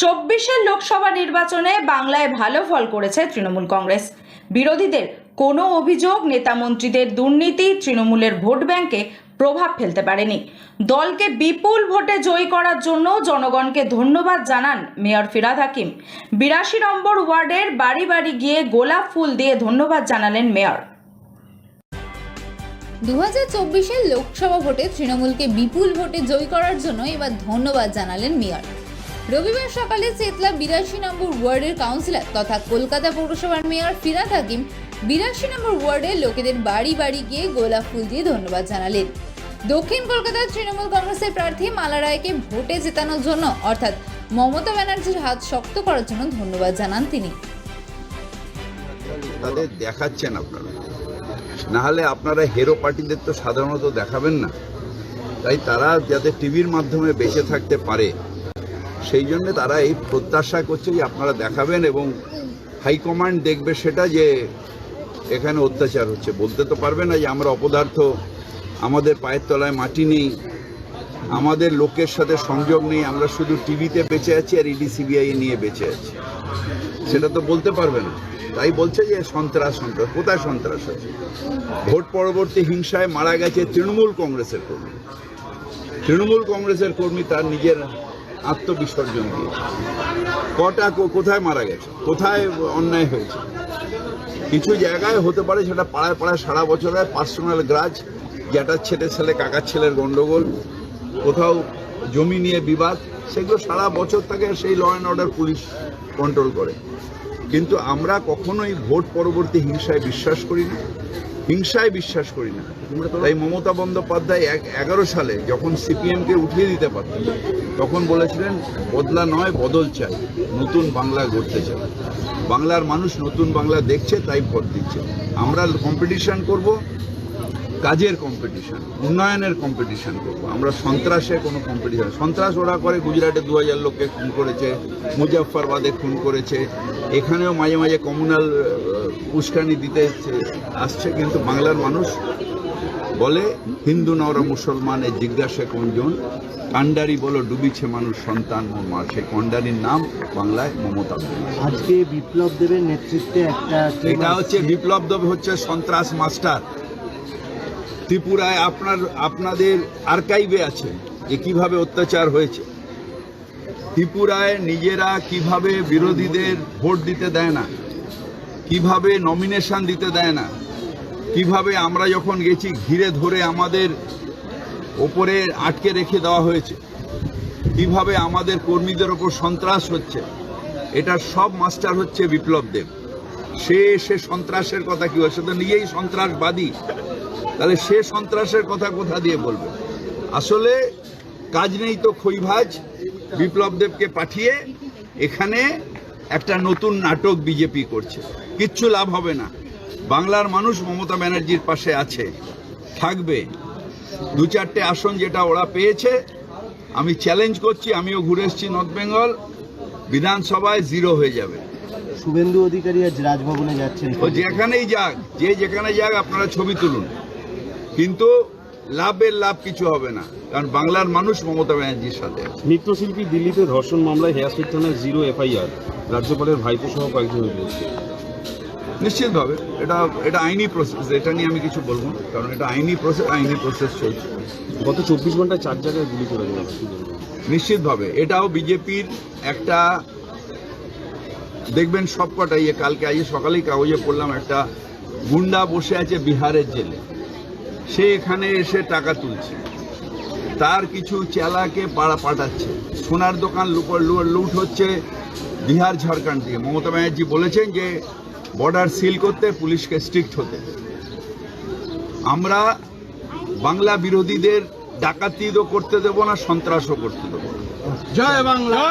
চব্বিশের লোকসভা নির্বাচনে বাংলায় ভালো ফল করেছে তৃণমূল কংগ্রেস। বিরোধীদের কোনো অভিযোগ নেতা মন্ত্রীদের দুর্নীতি তৃণমূলের ভোট ব্যাংকে প্রভাব ফেলতে পারেনি। দলকে বিপুল ভোটে জয়ী করার জন্য জনগণকে ধন্যবাদ জানান মেয়র ফিরহাদ হাকিম। 82 নম্বর ওয়ার্ডের বাড়ি বাড়ি গিয়ে গোলাপ ফুল দিয়ে ধন্যবাদ জানালেন মেয়র। 2024-এর লোকসভা ভোটে তৃণমূলকে বিপুল ভোটে জয়ী করার জন্য এবার ধন্যবাদ জানালেন মেয়র। রবিবার সকালে চেতলা 82 নম্বর ওয়ার্ডের কাউন্সিলর তথা কলকাতা পৌরসভার মেয়র ফিরহাদ হাকিম 82 নম্বর ওয়ার্ডের লোকেদের বাড়ি বাড়ি গিয়ে গোলাপ ফুল দিয়ে ধন্যবাদ জানালেন। দক্ষিণ কলকাতার তৃণমূল কংগ্রেসের প্রার্থী মালা রায়কে ভোটে জেতানোর জন্য অর্থাৎ মমতা ব্যানার্জির হাত শক্ত করার জন্য ধন্যবাদ জানান তিনি। তাদের দেখাচ্ছেন আপনারা, না হলে আপনারা হেরো পার্টিদের তো সাধারণত দেখাবেন না, তাই তারা যাতে টিভির মাধ্যমে বেঁচে থাকতে পারে সেই জন্য তারা এই প্রত্যাশা করছে যে আপনারা দেখাবেন এবং হাইকমান্ড দেখবে সেটা যে এখানে অত্যাচার হচ্ছে। বলতে তো পারবে না যে আমরা অপদার্থ, আমাদের পায়ের তলায় মাটি নেই, আমাদের লোকের সাথে সংযোগ নেই, আমরা শুধু টিভিতে বেঁচে আছি আর ইডি সিবিআই নিয়ে বেঁচে আছি, সেটা তো বলতে পারবে না। তাই বলছে যে সন্ত্রাস। কোথায় সন্ত্রাস আছে? ভোট পরবর্তী হিংসায় মারা গেছে তৃণমূল কংগ্রেসের কর্মী। তৃণমূল কংগ্রেসের কর্মী তার নিজের আত্মবিসর্জন দিয়েছে। কোথায় মারা গেছে, কোথায় অন্যায় হয়েছে? কিছু জায়গায় হতে পারে সেটা পাড়ায় পাড়ায় সারা বছর হয়, পার্সোনাল গ্রাজ, জ্যাঠার ছেলে কাকার ছেলের গন্ডগোল, কোথাও জমি নিয়ে বিবাদ, সেগুলো সারা বছর থাকে, সেই law and order police control করে। কিন্তু আমরা কখনোই ভোট পরবর্তী হিংসায় বিশ্বাস করি না, তাই মমতা বন্দ্যোপাধ্যায় 11 সালে যখন সিপিএমকে উঠিয়ে দিতে পারতেন তখন বলেছিলেন বদলা নয় বদল চাই, নতুন বাংলা গড়তে চাই। বাংলার মানুষ নতুন বাংলা দেখছে তাই ভোট দিচ্ছে। আমরা কম্পিটিশন করব, কাজের কম্পিটিশন, উন্নয়নের কম্পিটিশন করব। আমরা সন্ত্রাসের কোনো কম্পিটিশন, সন্ত্রাস ওরা করে গুজরাটে 2000 লোককে খুন করেছে, মুজাফফরবাদে খুন করেছে, এখানেও মাঝে মাঝে কমিউনাল উস্কানি দিতে আসছে। কিন্তু বাংলার মানুষ বলে হিন্দু নওরা মুসলমানের জিজ্ঞাসা কোনজন, কান্ডারি বলো ডুবিছে মানুষ সন্তান মার, সেই কন্ডারির নাম বাংলায় মমতা। আজকে বিপ্লব দেবের নেতৃত্বে এটা হচ্ছে বিপ্লব দেব হচ্ছে সন্ত্রাস মাস্টার। ত্রিপুরায় আপনাদের আর্কাইভে আছে যে কিভাবে অত্যাচার হয়েছে। ত্রিপুরায় নিজেরা কিভাবে বিরোধীদের ভোট দিতে দেয় না, কিভাবে নমিনেশন দিতে দেয় না, কিভাবে আমরা যখন গেছি ঘিরে ধরে আমাদের ওপরে আটকে রেখে দেওয়া হয়েছে, কিভাবে আমাদের কর্মীদের ওপর সন্ত্রাস হচ্ছে, এটা সব মাস্টার হচ্ছে বিপ্লব দেব। সে সন্ত্রাসের কথা কি হচ্ছে? তো নিজেই সন্ত্রাসবাদী, তাহলে সে সন্ত্রাসের কথা কোথা দিয়ে বলবে? আসলে কাজ নেই তো খইভাজ বিপ্লব দেবকে পাঠিয়ে এখানে একটা নতুন নাটক বিজেপি করছে, কিচ্ছু লাভ হবে না। বাংলার মানুষ মমতা ব্যানার্জির পাশে আছে, থাকবে। 2-4টে আসন যেটা ওরা পেয়েছে, আমি চ্যালেঞ্জ করছি, আমিও ঘুরে এসেছি নর্থ বেঙ্গল, বিধানসভায় 0 হয়ে যাবে। শুভেন্দু অধিকারী আজ রাজভবনে যাচ্ছেন। ও যেখানেই যাক, যেখানে যাক আপনারা ছবি তুলুন, কিন্তু লাভ কিছু হবে না, কারণ বাংলার মানুষ মমতা ব্যানার্জির সাথে। নৃত্যশিল্পী দিল্লিতে ধর্ষণ মামলায় হেয়ারস্ট্রিট থানায় 0 এফআইআর, রাজ্যপালের ভাইপো সহ কয়েকজনের বিরুদ্ধে। নিশ্চিতভাবে এটা আইনি প্রসেস, এটা নিয়ে আমি কিছু বলবো না, কারণ এটা আইনি প্রসেস চলছে। গত 24 ঘন্টায় 4 জায়গায় গুলি করে দেওয়া হয়েছে। নিশ্চিতভাবে এটাও বিজেপির একটা, দেখবেন সবকটাই। কালকে আজ সকালেই কাগজে পড়লাম, একটা গুন্ডা বসে আছে বিহারের জেলে, সে এখানে এসে টাকা তুলছে, তার কিছু চেলাকে পাঠাচ্ছে, সোনার দোকান লুট হচ্ছে বিহার ঝাড়খণ্ড থেকে। মমতা ব্যানার্জি বলেছেন যে বর্ডার সিল করতে, পুলিশকে স্ট্রিক্ট হতে। আমরা বাংলা বিরোধীদের ডাকাতিও করতে দেব না, সন্ত্রাসও করতে দেব না। জয় বাংলা।